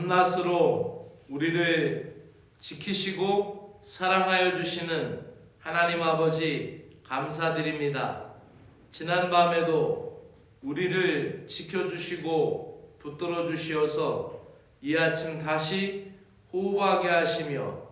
밤낮으로 우리를 지키시고 사랑하여 주시는 하나님 아버지 감사드립니다. 지난밤에도 우리를 지켜주시고 붙들어 주시어서 이 아침 다시 호흡하게 하시며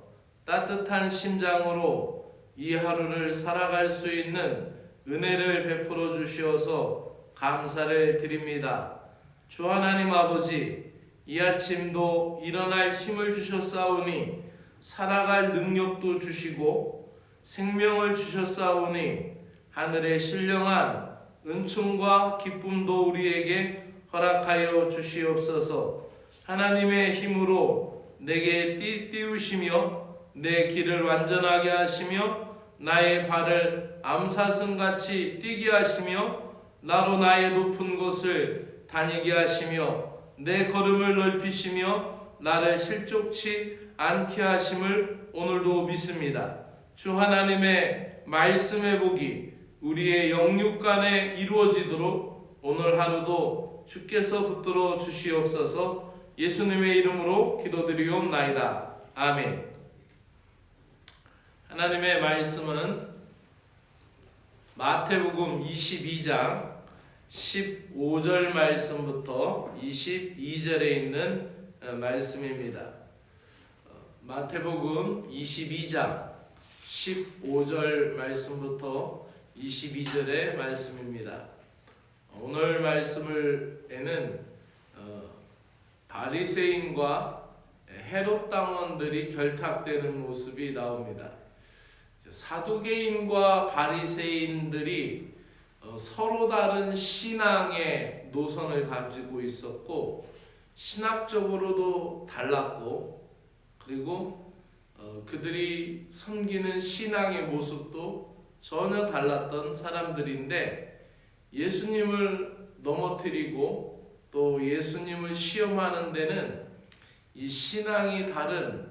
따뜻한 심장으로 이 하루를 살아갈 수 있는 은혜를 베풀어 주시어서 감사를 드립니다. 주 하나님 아버지, 이 아침도 일어날 힘을 주셨사오니 살아갈 능력도 주시고 생명을 주셨사오니 하늘의 신령한 은총과 기쁨도 우리에게 허락하여 주시옵소서. 하나님의 힘으로 내게 띠우시며 내 길을 완전하게 하시며 나의 발을 암사슴같이 뛰게 하시며 나로 나의 높은 곳을 다니게 하시며 내 걸음을 넓히시며 나를 실족치 않게 하심을 오늘도 믿습니다. 주 하나님의 말씀의 복이 우리의 영육간에 이루어지도록 오늘 하루도 주께서 붙들어 주시옵소서. 예수님의 이름으로 기도드리옵나이다. 아멘. 하나님의 말씀은 마태복음 22장 15절 말씀부터 22절에 있는 말씀입니다. 마태복음 22장 15절 말씀부터 22절의 말씀입니다. 오늘 말씀에는 바리새인과 헤롯 당원들이 결탁되는 모습이 나옵니다. 사두개인과 바리새인들이 서로 다른 신앙의 노선을 가지고 있었고 신학적으로도 달랐고 그리고 그들이 섬기는 신앙의 모습도 전혀 달랐던 사람들인데 예수님을 넘어뜨리고 또 예수님을 시험하는 데는 이 신앙이 다른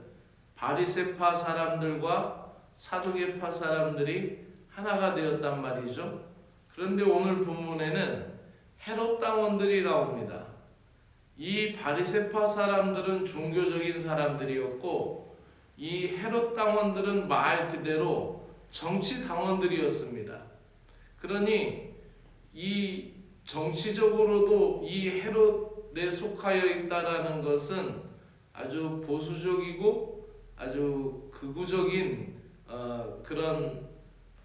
바리새파 사람들과 사두개파 사람들이 하나가 되었단 말이죠. 그런데 오늘 본문에는 헤롯 당원들이 나옵니다. 이 바리새파 사람들은 종교적인 사람들이었고 이 헤롯 당원들은 말 그대로 정치 당원들이었습니다. 그러니 이 정치적으로도 이 헤롯에 속하여 있다라는 것은 아주 보수적이고 아주 극우적인 그런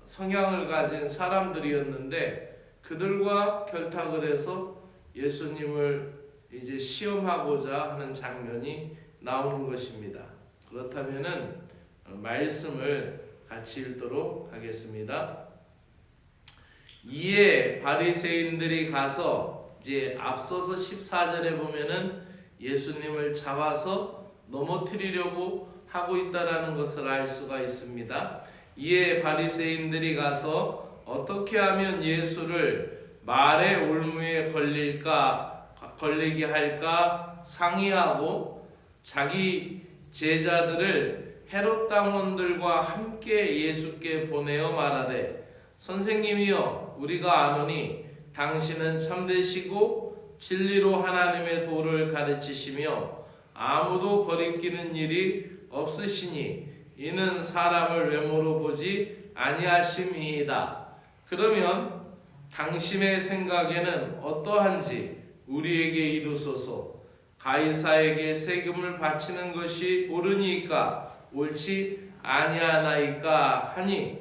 성향을 가진 사람들이었는데 그들과 결탁을 해서 예수님을 이제 시험하고자 하는 장면이 나오는 것입니다. 그렇다면은 말씀을 같이 읽도록 하겠습니다. 이에 바리새인들이 가서 이제 앞서서 14절에 보면은 예수님을 잡아서 넘어뜨리려고 하고 있다라는 것을 알 수가 있습니다. 이에 바리새인들이 가서 어떻게 하면 예수를 말의 올무에 걸리게 할까 상의하고 자기 제자들을 헤롯 당원들과 함께 예수께 보내어 말하되 선생님이여 우리가 아노니 당신은 참되시고 진리로 하나님의 도를 가르치시며 아무도 거리끼는 일이 없으시니 이는 사람을 외모로 보지 아니하심이이다. 그러면 당신의 생각에는 어떠한지 우리에게 이루소서. 가이사에게 세금을 바치는 것이 옳으니까 옳지 아니하나이까 하니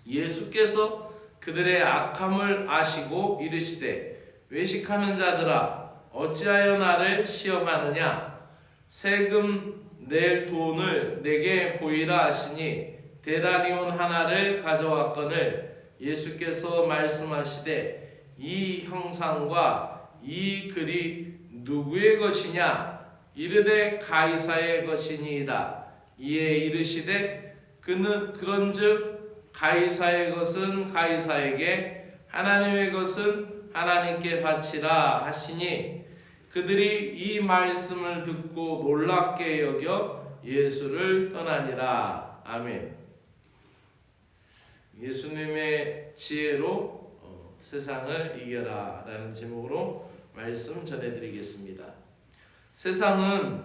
예수께서 그들의 악함을 아시고 이르시되 외식하는 자들아 어찌하여 나를 시험하느냐. 세금 낼 돈을 내게 보이라 하시니 데나리온 하나를 가져왔거늘 예수께서 말씀하시되 이 형상과 이 글이 누구의 것이냐. 이르되 가이사의 것이니이다. 이에 이르시되 그는 그런즉 가이사의 것은 가이사에게 하나님의 것은 하나님께 바치라 하시니 그들이 이 말씀을 듣고 놀랍게 여겨 예수를 떠나니라. 아멘. 예수님의 지혜로 세상을 이겨라 라는 제목으로 말씀 전해드리겠습니다. 세상은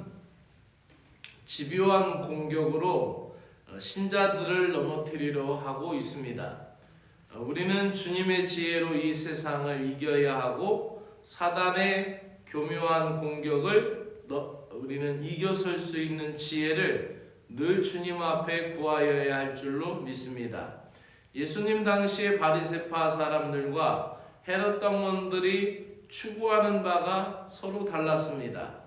집요한 공격으로 신자들을 넘어뜨리려 하고 있습니다. 우리는 주님의 지혜로 이 세상을 이겨야 하고 사단의 교묘한 공격을 우리는 이겨설 수 있는 지혜를 늘 주님 앞에 구하여야 할 줄로 믿습니다. 예수님 당시의 바리새파 사람들과 헤롯 당원들이 추구하는 바가 서로 달랐습니다.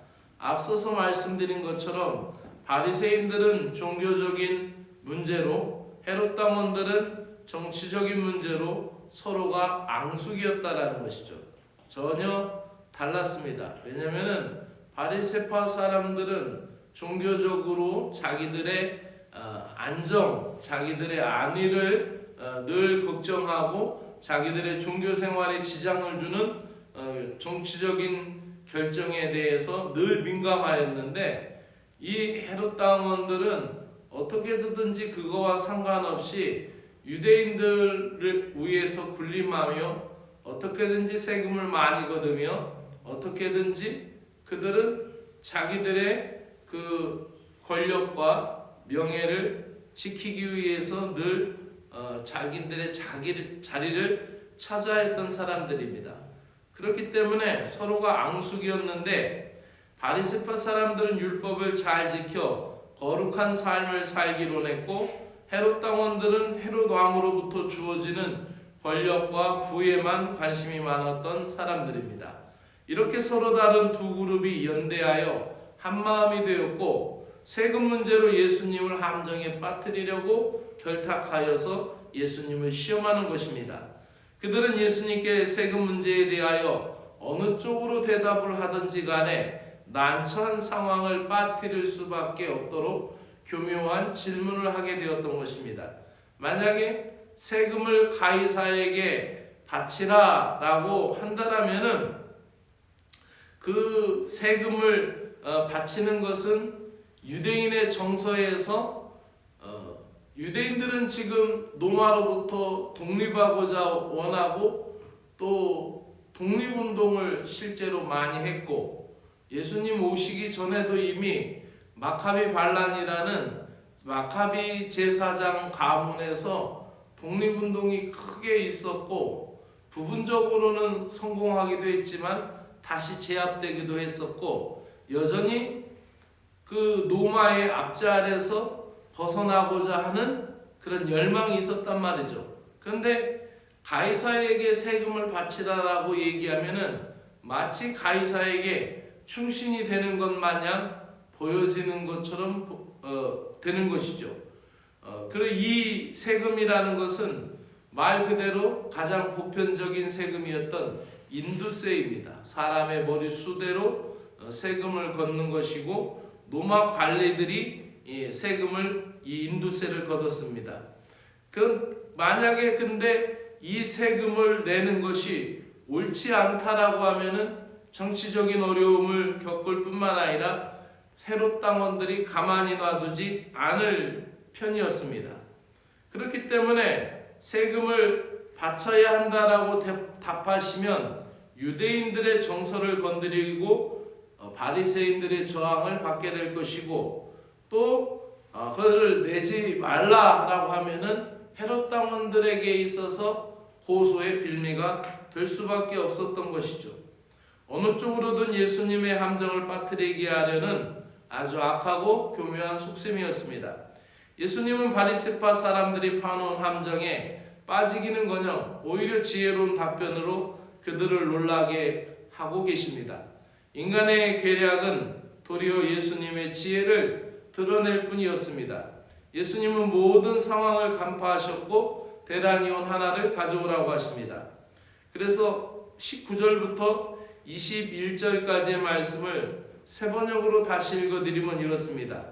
앞서서 말씀드린 것처럼 바리새인들은 종교적인 문제로, 헤롯 당원들은 정치적인 문제로 서로가 앙숙이었다라는 것이죠. 전혀 달랐습니다. 왜냐하면 바리새파 사람들은 종교적으로 자기들의 안정, 자기들의 안위를 늘 걱정하고 자기들의 종교 생활에 지장을 주는 정치적인 결정에 대해서 늘 민감하였는데, 이 헤롯 당원들은 어떻게든지 그거와 상관없이 유대인들을 위해서 군림하며 어떻게든지 세금을 많이 거두며 어떻게든지 그들은 자기들의 그 권력과 명예를 지키기 위해서 늘 자기들의 자리를 찾아 했던 사람들입니다. 그렇기 때문에 서로가 앙숙이었는데, 바리새파 사람들은 율법을 잘 지켜 거룩한 삶을 살기로 했고, 헤롯 당원들은 헤롯 왕으로부터 주어지는 권력과 부에만 관심이 많았던 사람들입니다. 이렇게 서로 다른 두 그룹이 연대하여 한마음이 되었고, 세금 문제로 예수님을 함정에 빠뜨리려고 결탁하여서 예수님을 시험하는 것입니다. 그들은 예수님께 세금 문제에 대하여 어느 쪽으로 대답을 하든지 간에 난처한 상황을 빠뜨릴 수밖에 없도록 교묘한 질문을 하게 되었던 것입니다. 만약에 세금을 가이사에게 바치라 라고 한다라면은 그 세금을 바치는 것은 유대인의 정서에서 유대인들은 지금 로마로부터 독립하고자 원하고 또 독립운동을 실제로 많이 했고, 예수님 오시기 전에도 이미 마카비 반란이라는 마카비 제사장 가문에서 독립운동이 크게 있었고, 부분적으로는 성공하기도 했지만 다시 제압되기도 했었고, 여전히 그 로마의 압제 아래서 벗어나고자 하는 그런 열망이 있었단 말이죠. 그런데 가이사에게 세금을 바치라라고 얘기하면은 마치 가이사에게 충신이 되는 것 마냥 보여지는 것처럼 되는 것이죠. 그리고 이 세금이라는 것은 말 그대로 가장 보편적인 세금이었던 인두세입니다. 사람의 머리 수대로 세금을 걷는 것이고, 로마 관리들이 이 세금을, 이 인두세를 거뒀습니다. 만약에 근데 이 세금을 내는 것이 옳지 않다라고 하면은 정치적인 어려움을 겪을 뿐만 아니라 헤롯 당원들이 가만히 놔두지 않을 편이었습니다. 그렇기 때문에 세금을 바쳐야 한다라고 답하시면 유대인들의 정서를 건드리고 바리새인들의 저항을 받게 될 것이고, 또 그걸 내지 말라라고 하면은 헤롯 당원들에게 있어서 고소의 빌미가 될 수밖에 없었던 것이죠. 어느 쪽으로든 예수님의 함정을 빠뜨리게 하려는 아주 악하고 교묘한 속셈이었습니다. 예수님은 바리새파 사람들이 파놓은 함정에 빠지기는커녕 오히려 지혜로운 답변으로 그들을 놀라게 하고 계십니다. 인간의 계략은 도리어 예수님의 지혜를 드러낼 뿐이었습니다. 예수님은 모든 상황을 간파하셨고 대란이온 하나를 가져오라고 하십니다. 그래서 19절부터 21절까지의 말씀을 세 번역으로 다시 읽어드리면 이렇습니다.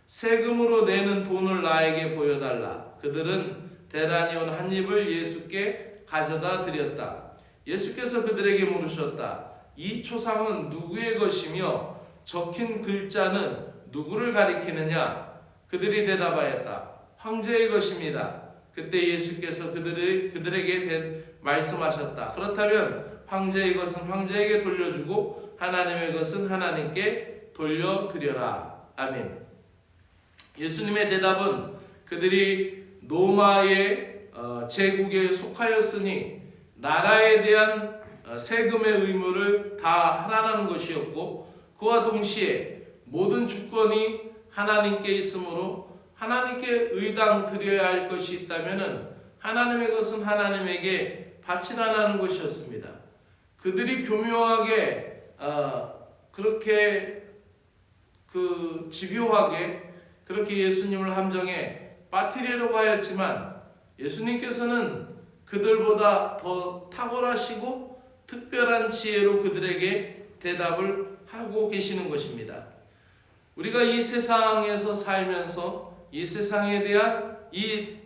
세금으로 내는 돈을 나에게 보여달라. 그들은 대란이온 한 입을 예수께 가져다 드렸다. 예수께서 그들에게 물으셨다. 이 초상은 누구의 것이며 적힌 글자는 누구를 가리키느냐? 그들이 대답하였다. 황제의 것입니다. 그때 예수께서 그들에게 말씀하셨다. 그렇다면 황제의 것은 황제에게 돌려주고 하나님의 것은 하나님께 돌려드려라. 아멘. 예수님의 대답은 그들이 로마의 제국에 속하였으니 나라에 대한 세금의 의무를 다 하라는 것이었고, 그와 동시에 모든 주권이 하나님께 있으므로 하나님께 의당 드려야 할 것이 있다면 하나님의 것은 하나님에게 바치라는 것이었습니다. 그들이 교묘하게 그렇게 집요하게 그렇게 예수님을 함정에 빠뜨리려고 하였지만, 예수님께서는 그들보다 더 탁월하시고 특별한 지혜로 그들에게 대답을 하고 계시는 것입니다. 우리가 이 세상에서 살면서 이 세상에 대한, 이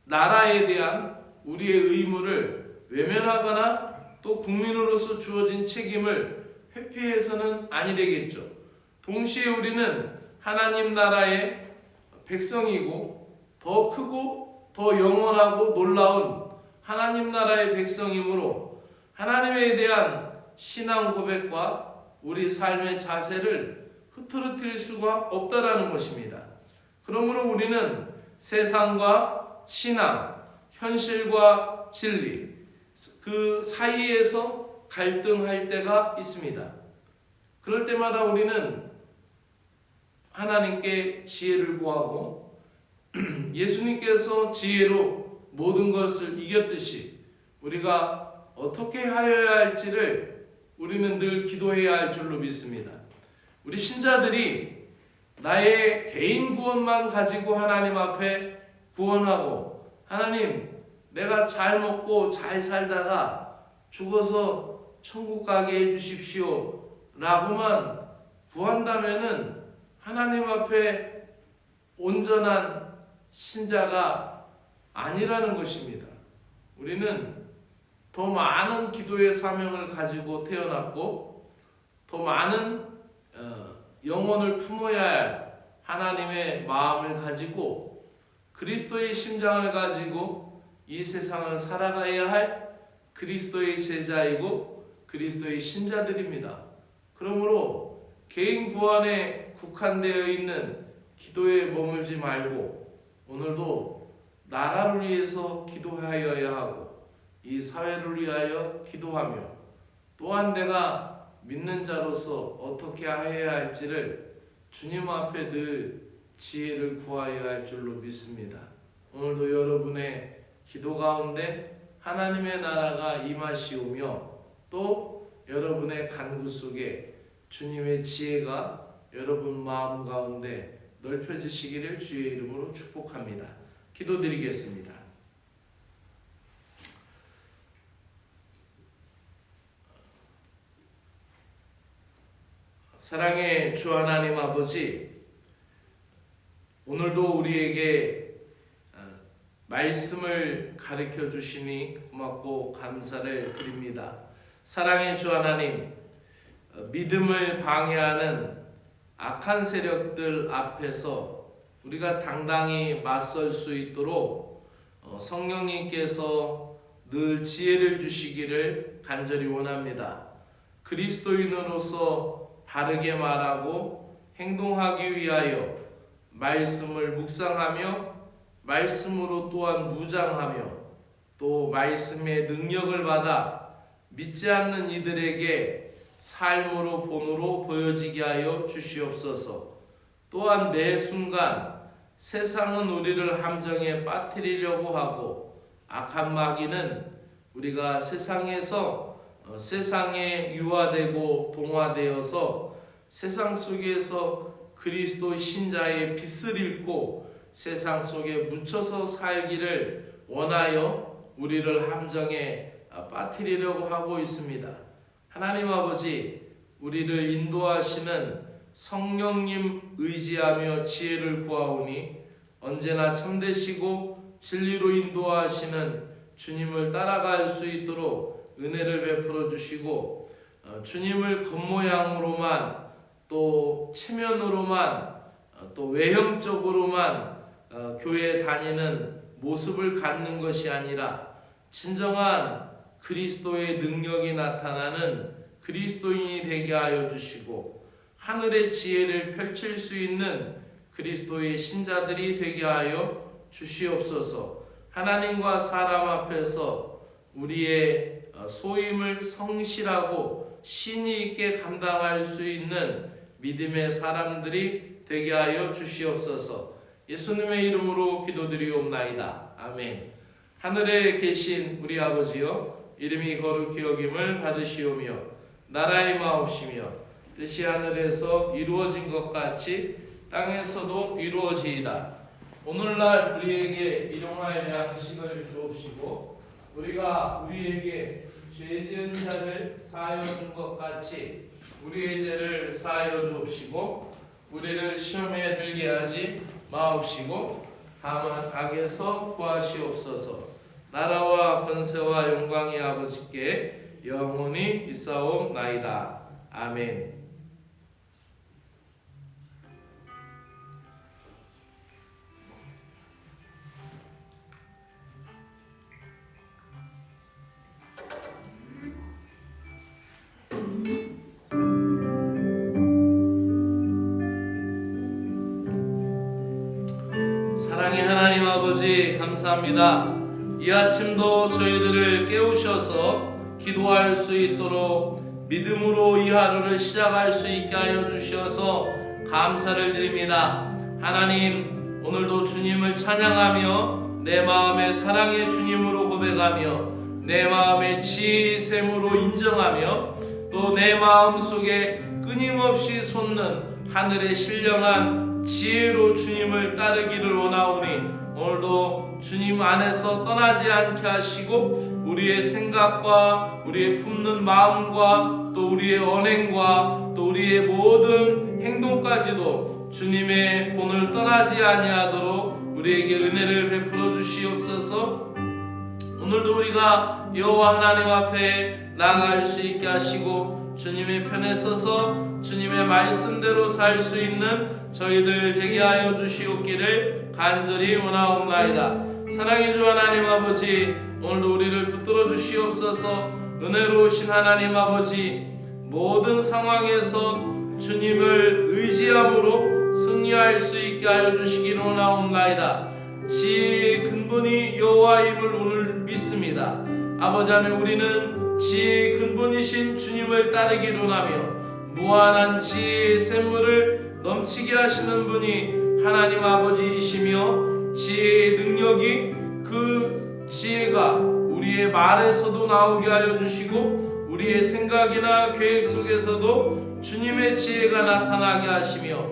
나라에 대한 우리의 의무를 외면하거나 또 국민으로서 주어진 책임을 회피해서는 아니 되겠죠. 동시에 우리는 하나님 나라의 백성이고 더 크고 더 영원하고 놀라운 하나님 나라의 백성이므로 하나님에 대한 신앙 고백과 우리 삶의 자세를 흐트러뜨릴 수가 없다라는 것입니다. 그러므로 우리는 세상과 신앙, 현실과 진리, 그 사이에서 갈등할 때가 있습니다. 그럴 때마다 우리는 하나님께 지혜를 구하고 예수님께서 지혜로 모든 것을 이겼듯이 우리가 어떻게 하여야 할지를 우리는 늘 기도해야 할 줄로 믿습니다. 우리 신자들이 나의 개인 구원만 가지고 하나님 앞에 구원하고, 하나님 내가 잘 먹고 잘 살다가 죽어서 천국 가게 해주십시오 라고만 구한다면은 하나님 앞에 온전한 신자가 아니라는 것입니다. 우리는 더 많은 기도의 사명을 가지고 태어났고 더 많은 영혼을 품어야 할 하나님의 마음을 가지고 그리스도의 심장을 가지고 이 세상을 살아가야 할 그리스도의 제자이고 그리스도의 신자들입니다. 그러므로 개인 구원에 국한되어 있는 기도에 머물지 말고 오늘도 나라를 위해서 기도하여야 하고 이 사회를 위하여 기도하며 또한 내가 믿는 자로서 어떻게 해야 할지를 주님 앞에 늘 지혜를 구하여야 할 줄로 믿습니다. 오늘도 여러분의 기도 가운데 하나님의 나라가 임하시오며 또 여러분의 간구 속에 주님의 지혜가 여러분 마음 가운데 넓혀지시기를 주의 이름으로 축복합니다. 기도드리겠습니다. 사랑의 주 하나님 아버지, 오늘도 우리에게 말씀을 가르쳐 주시니 고맙고 감사를 드립니다. 사랑의 주 하나님, 믿음을 방해하는 악한 세력들 앞에서 우리가 당당히 맞설 수 있도록 성령님께서 늘 지혜를 주시기를 간절히 원합니다. 그리스도인으로서 바르게 말하고 행동하기 위하여 말씀을 묵상하며 말씀으로 또한 무장하며 또 말씀의 능력을 받아 믿지 않는 이들에게 삶으로 본으로 보여지게 하여 주시옵소서. 또한 매 순간 세상은 우리를 함정에 빠뜨리려고 하고 악한 마귀는 우리가 세상에서 세상에 유화되고 동화되어서 세상 속에서 그리스도 신자의 빛을 잃고 세상 속에 묻혀서 살기를 원하여 우리를 함정에 빠뜨리려고 하고 있습니다. 하나님 아버지, 우리를 인도하시는 성령님 의지하며 지혜를 구하오니 언제나 참되시고 진리로 인도하시는 주님을 따라갈 수 있도록 은혜를 베풀어 주시고 주님을 겉모양으로만 또 체면으로만 또 외형적으로만 교회에 다니는 모습을 갖는 것이 아니라 진정한 그리스도의 능력이 나타나는 그리스도인이 되게 하여 주시고 하늘의 지혜를 펼칠 수 있는 그리스도의 신자들이 되게 하여 주시옵소서. 하나님과 사람 앞에서 우리의 소임을 성실하고 신의 있게 감당할 수 있는 믿음의 사람들이 되게 하여 주시옵소서. 예수님의 이름으로 기도드리옵나이다. 아멘. 하늘에 계신 우리 아버지여, 이름이 거룩히 여김을 받으시오며 나라의 마옵시며 뜻이 하늘에서 이루어진 것 같이 땅에서도 이루어지이다. 오늘날 우리에게 일용할 양식을 주옵시고 우리가 우리에게 죄 지은 자를 사하여 준 것 같이 우리의 죄를 사하여 주옵시고 우리를 시험에 들게 하지 마옵시고 다만 악에서 구하시옵소서. 나라와 권세와 영광이 아버지께 영원히 있사옵나이다. 아멘. 사랑의 하나님 아버지, 감사합니다. 이 아침도 저희들을 깨우셔서 기도할 수 있도록 믿음으로 이 하루를 시작할 수 있게 하여 주셔서 감사를 드립니다. 하나님, 오늘도 주님을 찬양하며 내 마음의 사랑의 주님으로 고백하며 내 마음의 지혜의 샘으로 인정하며 또 내 마음속에 끊임없이 솟는 하늘의 신령한 지혜로 주님을 따르기를 원하오니 오늘도 주님 안에서 떠나지 않게 하시고 우리의 생각과 우리의 품는 마음과 또 우리의 언행과 또 우리의 모든 행동까지도 주님의 본을 떠나지 아니하도록 우리에게 은혜를 베풀어 주시옵소서. 오늘도 우리가 여호와 하나님 앞에 나아갈 수 있게 하시고 주님의 편에 서서 주님의 말씀대로 살 수 있는 저희들 되게 하여 주시옵기를 간절히 원하옵나이다. 사랑의 주 하나님 아버지, 오늘도 우리를 붙들어 주시옵소서. 은혜로우신 하나님 아버지, 모든 상황에서 주님을 의지함으로 승리할 수 있게 하여 주시기를 원하옵나이다. 지혜의 근본이 여호와임을 오늘 믿습니다. 아버지 하나님, 우리는 지혜의 근본이신 주님을 따르기를 원하며 무한한 지혜의 샘물을 넘치게 하시는 분이 하나님 아버지이시며 지혜의 능력이 그 지혜가 우리의 말에서도 나오게 하여 주시고 우리의 생각이나 계획 속에서도 주님의 지혜가 나타나게 하시며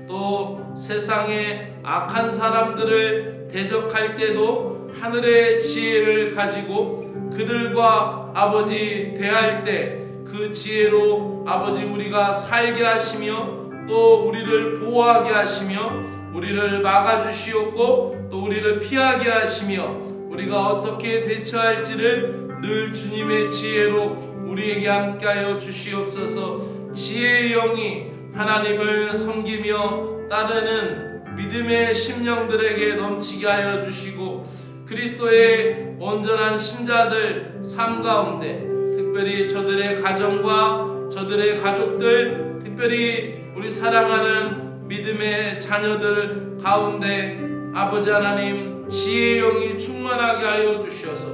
또 세상의 악한 사람들을 대적할 때도 하늘의 지혜를 가지고 그들과 아버지 대할 때 그 지혜로 아버지 우리가 살게 하시며 또 우리를 보호하게 하시며 우리를 막아주시옵고 또 우리를 피하게 하시며 우리가 어떻게 대처할지를 늘 주님의 지혜로 우리에게 함께하여 주시옵소서. 지혜의 영이 하나님을 섬기며 따르는 믿음의 심령들에게 넘치게 하여 주시고 그리스도의 온전한 신자들 삶 가운데 특별히 저들의 가정과 저들의 가족들, 특별히 우리 사랑하는 믿음의 자녀들 가운데 아버지 하나님 지혜의 영이 충만하게 하여 주셔서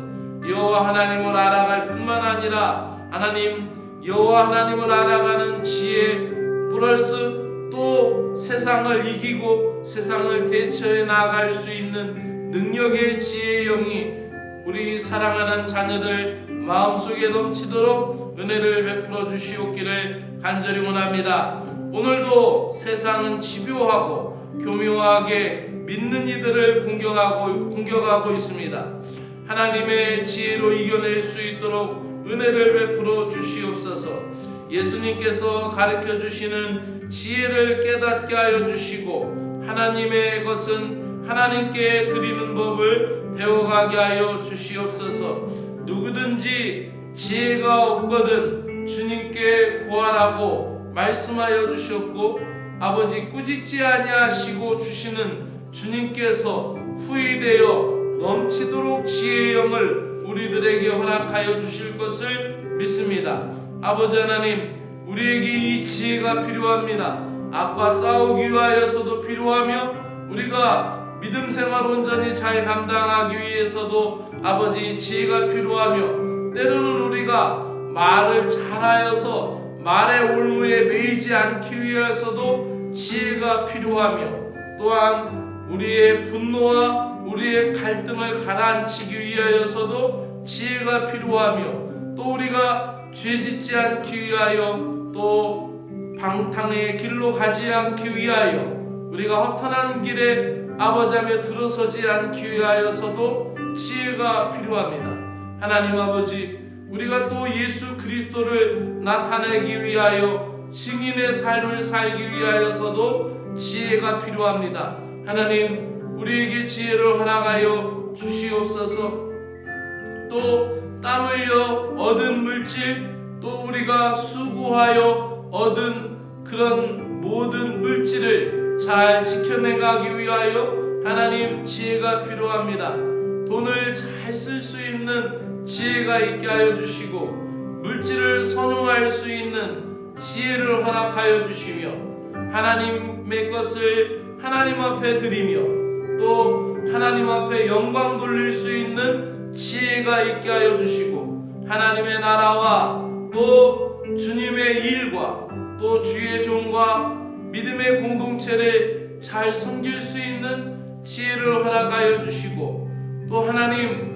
여호와 하나님을 알아갈 뿐만 아니라 하나님 여호와 하나님을 알아가는 지혜 플러스 또 세상을 이기고 세상을 대처해 나아갈 수 있는 능력의 지혜의 영이 우리 사랑하는 자녀들 마음속에 넘치도록 은혜를 베풀어 주시옵기를 간절히 원합니다. 오늘도 세상은 집요하고 교묘하게 믿는 이들을 공격하고 있습니다. 하나님의 지혜로 이겨낼 수 있도록 은혜를 베풀어 주시옵소서. 예수님께서 가르쳐 주시는 지혜를 깨닫게 하여 주시고 하나님의 것은 하나님께 드리는 법을 배워가게 하여 주시옵소서. 누구든지 지혜가 없거든 주님께 구하라고 말씀하여 주셨고 아버지 꾸짖지 아니하시고 주시는 주님께서 후히되어 넘치도록 지혜의 영을 우리들에게 허락하여 주실 것을 믿습니다. 아버지 하나님, 우리에게 이 지혜가 필요합니다. 악과 싸우기 위하여서도 필요하며 우리가 믿음 생활 온전히 잘 감당하기 위해서도 아버지 지혜가 필요하며 때로는 우리가 말을 잘하여서 말의 올무에 매이지 않기 위해서도 지혜가 필요하며 또한 우리의 분노와 우리의 갈등을 가라앉히기 위하여서도 지혜가 필요하며 또 우리가 죄짓지 않기 위하여 또 방탕의 길로 가지 않기 위하여 우리가 허탄한 길에 아버지하며 들어서지 않기 위하여서도 지혜가 필요합니다. 하나님 아버지, 우리가 또 예수 그리스도를 나타내기 위하여 증인의 삶을 살기 위하여서도 지혜가 필요합니다. 하나님, 우리에게 지혜를 허락하여 주시옵소서. 또 땀 흘려 얻은 물질, 또 우리가 수고하여 얻은 그런 모든 물질을 잘 지켜내가기 위하여 하나님 지혜가 필요합니다. 돈을 잘 쓸 수 있는 지혜가 있게 하여 주시고 물질을 선용할 수 있는 지혜를 허락하여 주시며 하나님의 것을 하나님 앞에 드리며 또 하나님 앞에 영광 돌릴 수 있는 지혜가 있게 하여 주시고 하나님의 나라와 또 주님의 일과 또 주의 종과 믿음의 공동체를 잘 섬길 수 있는 지혜를 허락하여 주시고 또 하나님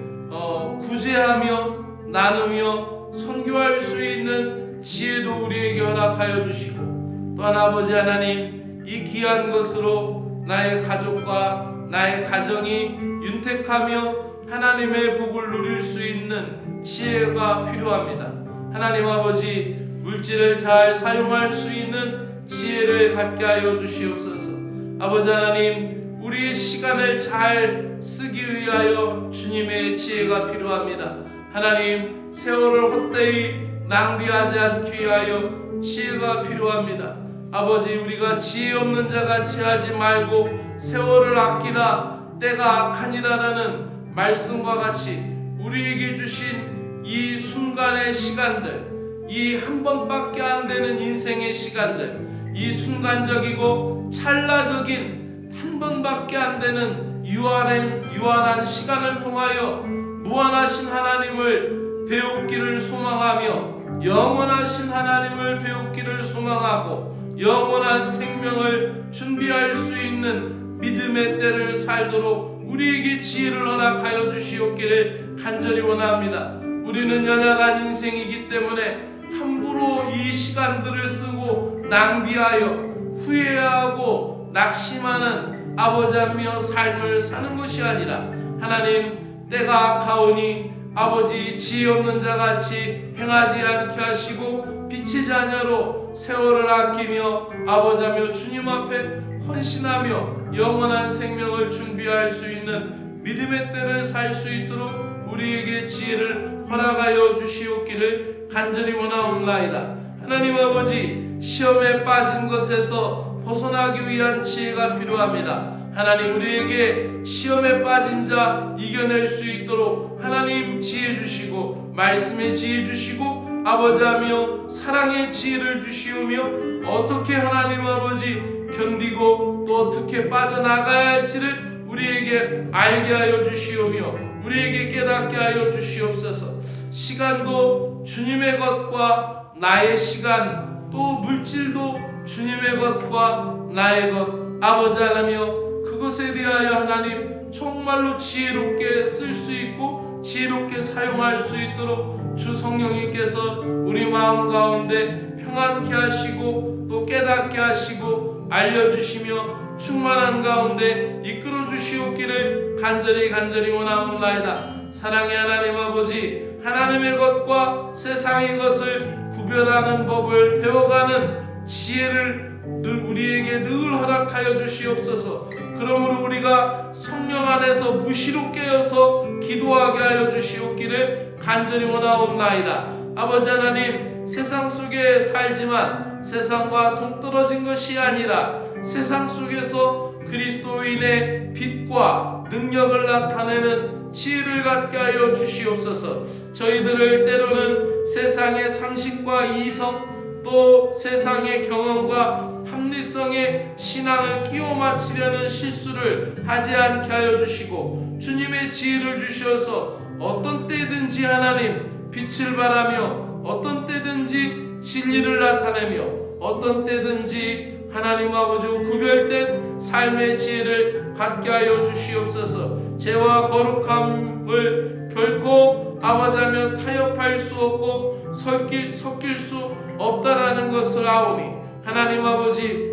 구제하며 나누며 선교할 수 있는 지혜도 우리에게 허락하여 주시고 또한 아버지 하나님, 이 귀한 것으로 나의 가족과 나의 가정이 윤택하며 하나님의 복을 누릴 수 있는 지혜가 필요합니다. 하나님 아버지, 물질을 잘 사용할 수 있는 지혜를 갖게 하여 주시옵소서. 아버지 하나님, 우리의 시간을 잘 쓰기 위하여 주님의 지혜가 필요합니다. 하나님, 세월을 헛되이 낭비하지 않기 위하여 지혜가 필요합니다. 아버지, 우리가 지혜 없는 자같이 하지 말고 세월을 아끼라, 때가 악하니라라는 말씀과 같이 우리에게 주신 이 순간의 시간들, 이 한 번밖에 안 되는 인생의 시간들, 이 순간적이고 찰나적인 한 번밖에 안 되는 유한한 시간을 통하여 무한하신 하나님을 배우기를 소망하며 영원하신 하나님을 배우기를 소망하고 영원한 생명을 준비할 수 있는 믿음의 때를 살도록 우리에게 지혜를 허락하여 주시옵기를 간절히 원합니다. 우리는 연약한 인생이기 때문에 함부로 이 시간들을 쓰고 낭비하여 후회하고 낙심하는 아버지하며 삶을 사는 것이 아니라 하나님, 때가 악하오니 아버지 지혜 없는 자같이 행하지 않게 하시고 빛의 자녀로 세월을 아끼며 아버지하며 주님 앞에 헌신하며 영원한 생명을 준비할 수 있는 믿음의 때를 살 수 있도록 우리에게 지혜를 허락하여 주시옵기를 간절히 원하옵나이다. 하나님 아버지, 시험에 빠진 것에서 벗어나기 위한 지혜가 필요합니다. 하나님, 우리에게 시험에 빠진 자 이겨낼 수 있도록 하나님 지혜 주시고 말씀의 지혜 주시고 아버지하며 사랑의 지혜를 주시오며 어떻게 하나님 아버지 견디고 또 어떻게 빠져나가야 할지를 우리에게 알게 하여 주시오며 우리에게 깨닫게 하여 주시옵소서. 시간도 주님의 것과 나의 시간, 또 물질도 주님의 것과 나의 것, 아버지 하나며 그것에 대하여 하나님 정말로 지혜롭게 쓸 수 있고 지혜롭게 사용할 수 있도록 주 성령님께서 우리 마음 가운데 평안케 하시고 또 깨닫게 하시고 알려주시며 충만한 가운데 이끌어 주시옵기를 간절히 원하옵나이다. 사랑의 하나님 아버지, 하나님의 것과 세상의 것을 구별하는 법을 배워가는 지혜를 우리에게 늘 허락하여 주시옵소서. 그러므로 우리가 성령 안에서 무시로 깨어서 기도하게 하여 주시옵기를 간절히 원하옵나이다. 아버지 하나님, 세상 속에 살지만 세상과 동떨어진 것이 아니라 세상 속에서 그리스도인의 빛과 능력을 나타내는 지혜를 갖게 하여 주시옵소서. 저희들을 때로는 세상의 상식과 이성 또 세상의 경험과 합리성의 신앙을 끼워 맞추려는 실수를 하지 않게 하여 주시고 주님의 지혜를 주셔서 어떤 때든지 하나님 빛을 발하며 어떤 때든지 진리를 나타내며 어떤 때든지 하나님 아버지 구별된 삶의 지혜를 갖게 하여 주시옵소서. 죄와 거룩함을 결코 아버지하며 타협할 수 없고 섞일 수 없다라는 것을 아오니 하나님 아버지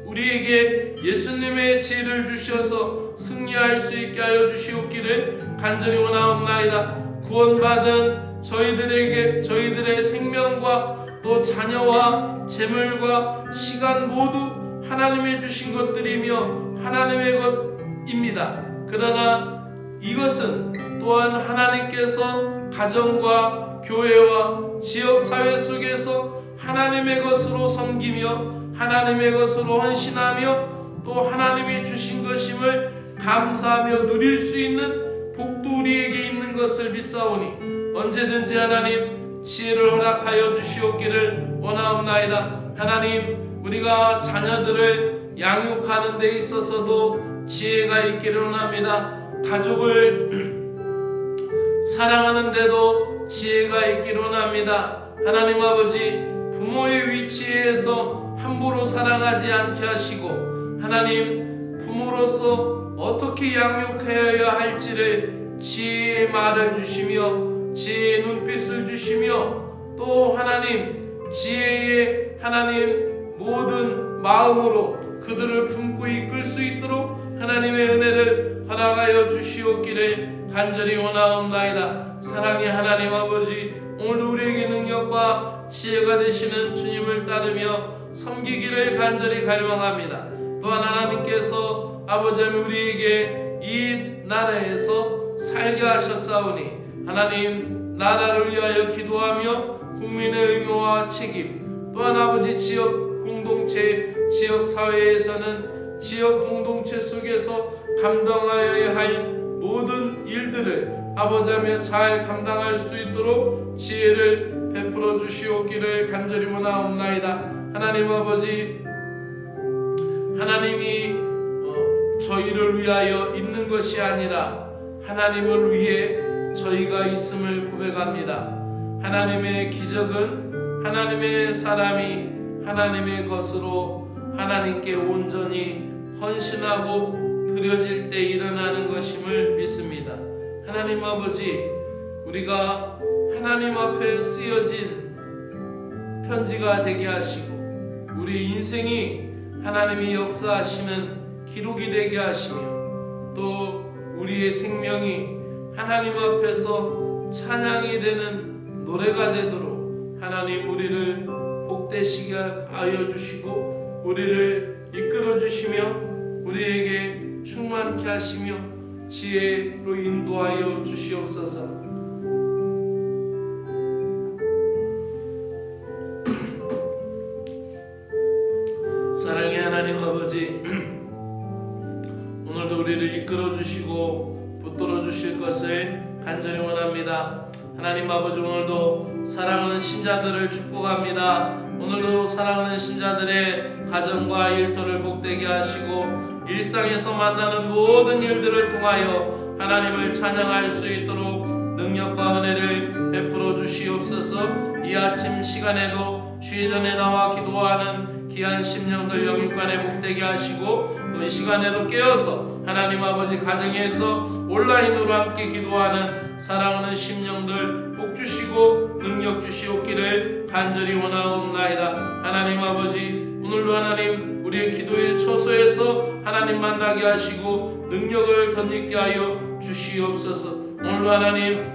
우리에게 예수님의 지혜를 주셔서 승리할 수 있게 하여 주시옵기를 간절히 원하옵나이다. 구원받은 저희들의 생명과 또 자녀와 재물과 시간 모두 하나님의 주신 것들이며 하나님의 것입니다. 그러나 이것은 또한 하나님께서 가정과 교회와 지역사회 속에서 하나님의 것으로 섬기며 하나님의 것으로 헌신하며 또 하나님이 주신 것임을 감사하며 누릴 수 있는 복도 우리에게 있는 것을 믿사오니 언제든지 하나님 지혜를 허락하여 주시옵기를 원하옵나이다. 하나님 우리가 자녀들을 양육하는 데 있어서도 지혜가 있기를 원합니다. 가족을 사랑하는데도 지혜가 있기를 원합니다. 하나님 아버지 부모의 위치에서 함부로 사랑하지 않게 하시고 하나님 부모로서 어떻게 양육해야 할지를 지혜의 말을 주시며 지혜의 눈빛을 주시며 또 하나님 지혜의 하나님 모든 마음으로 그들을 품고 이끌 수 있도록 하나님의 은혜를 허락하여 주시옵기를 간절히 원하옵나이다. 사랑의 하나님 아버지 오늘도 우리에게 능력과 지혜가 되시는 주님을 따르며 섬기기를 간절히 갈망합니다. 또한 하나님께서 아버지 우리에게 이 나라에서 살게 하셨사오니 하나님 나라를 위하여 기도하며 국민의 의무와 책임 또한 아버지 지역 공동체 지역 사회에서는 지역 공동체 속에서 감당하여야 할 모든 일들을 아버지하며 잘 감당할 수 있도록 지혜를 베풀어 주시옵기를 간절히 원하옵나이다. 하나님 아버지 하나님이 저희를 위하여 있는 것이 아니라 하나님을 위해 저희가 있음을 고백합니다. 하나님의 기적은 하나님의 사람이 하나님의 것으로 하나님께 온전히 헌신하고 드려질 때 일어나는 것임을 믿습니다. 하나님 아버지 우리가 하나님 앞에 쓰여진 편지가 되게 하시고 우리 인생이 하나님이 역사하시는 기록이 되게 하시며 또 우리의 생명이 하나님 앞에서 찬양이 되는 노래가 되도록 하나님 우리를 복되시게 하여 주시고 우리를 이끌어 주시며 우리에게 충만케 하시며 지혜로 인도하여 주시옵소서. 사랑의 하나님 아버지 오늘도 우리를 이끌어 주시고 붙들어 주실 것을 간절히 원합니다. 하나님 아버지 오늘도 사랑하는 신자들을 축복합니다. 오늘도 사랑하는 신자들의 가정과 일터를 복되게 하시고 일상에서 만나는 모든 일들을 통하여 하나님을 찬양할 수 있도록 능력과 은혜를 베풀어 주시옵소서. 이 아침 시간에도 주의 전에 나와 기도하는 귀한 심령들 영육간에 복되게 하시고 또 이 시간에도 깨어서 하나님 아버지 가정에서 온라인으로 함께 기도하는 사랑하는 심령들 복 주시고 능력 주시옵기를 간절히 원하옵나이다. 하나님 아버지 오늘도 하나님 우리의 기도의 처소에서 하나님 만나게 하시고 능력을 덧입게 하여 주시옵소서. 오늘도 하나님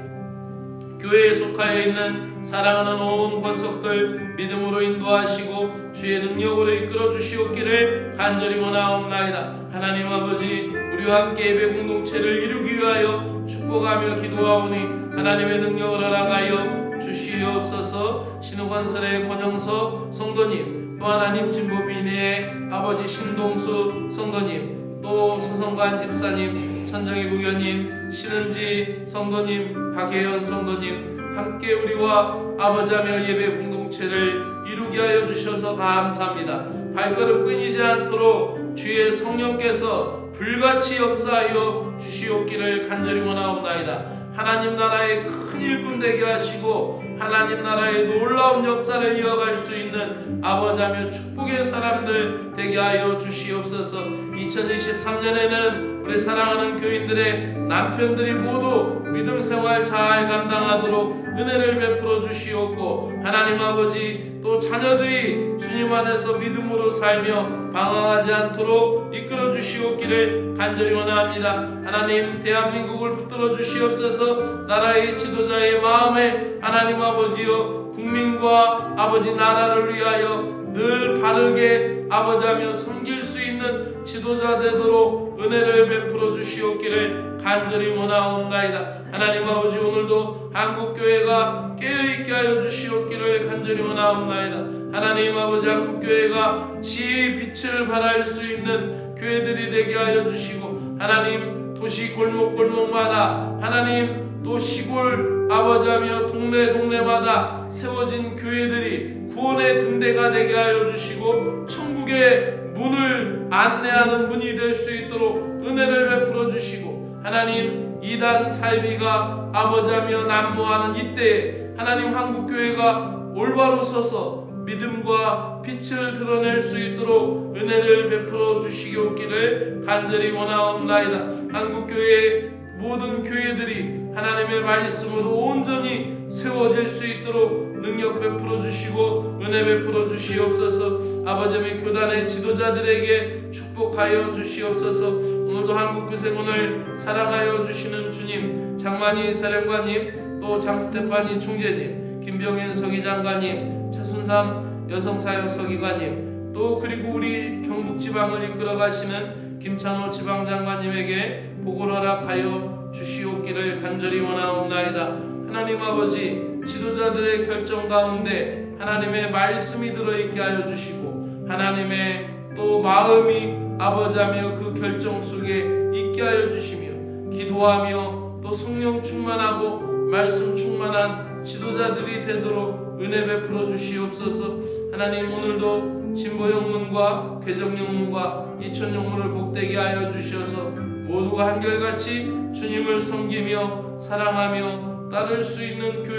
교회에 속하여 있는 사랑하는 온 권속들 믿음으로 인도하시고 주의 능력으로 이끌어 주시옵기를 간절히 원하옵나이다. 하나님 아버지 우리와 함께 예배 공동체를 이루기 위하여 축복하며 기도하오니 하나님의 능력을 허락하여 주시옵소서. 신우건설의 권영석 성도님 또 하나님 진보비인의 아버지 신동수 성도님 또 서성관 집사님 천정희 부교님 신은지 성도님 박혜연 성도님 함께 우리와 아버지하며 예배 공동체를 이루게 하여 주셔서 감사합니다. 발걸음 끊이지 않도록 주의 성령께서 불같이 역사하여 주시옵기를 간절히 원하옵나이다. 하나님 나라의 큰 일꾼 되게 하시고 하나님 나라의 놀라운 역사를 이어갈 수 있는 아버지며 축복의 사람들 되게 하여 주시옵소서. 2023년에는 우리 사랑하는 교인들의 남편들이 모두 믿음 생활 잘 감당하도록 은혜를 베풀어 주시옵고, 하나님 아버지 또 자녀들이 주님 안에서 믿음으로 살며 방황하지 않도록 이끌어 주시옵기를 간절히 원합니다. 하나님 대한민국을 붙들어 주시옵소서. 나라의 지도자의 마음에 하나님 아버지여 국민과 아버지 나라를 위하여 늘 바르게 아버지하며 섬길 수 있는 지도자 되도록 은혜를 베풀어 주시옵기를 간절히 원하옵나이다. 하나님 아버지 오늘도 한국교회가 깨어있게 하여 주시옵기를 간절히 원하옵나이다. 하나님 아버지 한국교회가 지혜의 빛을 발할 수 있는 교회들이 되게 하여 주시고, 하나님 도시 골목골목마다 하나님 또 시골 아버지하며 동네마다 세워진 교회들이 구원의 등대가 되게 하여 주시고 천국의 문을 안내하는 문이 될 수 있도록 은혜를 베풀어 주시고, 하나님 이단 사이비가 아버지하며 난무하는 이때에 하나님 한국교회가 올바로 서서 믿음과 빛을 드러낼 수 있도록 은혜를 베풀어 주시옵기를 간절히 원하옵나이다. 한국교회의 모든 교회들이 하나님의 말씀으로 온전히 세워질 수 있도록 능력 베풀어 주시고 은혜 베풀어 주시옵소서. 아버지의 교단의 지도자들에게 축복하여 주시옵소서. 오늘도 한국교세군을 사랑하여 주시는 주님, 장만희 사령관님, 또 장스테파니 총재님, 김병현 서기장관님, 차순삼 여성사역 서기관님, 또 그리고 우리 경북지방을 이끌어 가시는 김찬호 지방장관님에게 복을 허락하여 주시옵기를 간절히 원하옵나이다. 하나님 아버지 지도자들의 결정 가운데 하나님의 말씀이 들어있게 하여 주시고, 하나님의 또 마음이 아버지하며 그 결정 속에 있게 하여 주시며, 기도하며 또 성령 충만하고 말씀 충만한 지도자들이 되도록 은혜 베풀어 주시옵소서. 하나님 오늘도 진보영문과 괴정영문과 이천영문을 복되게 하여 주셔서 모두가 한결같이 주님을 섬기며 사랑하며 따를 수 있는 교회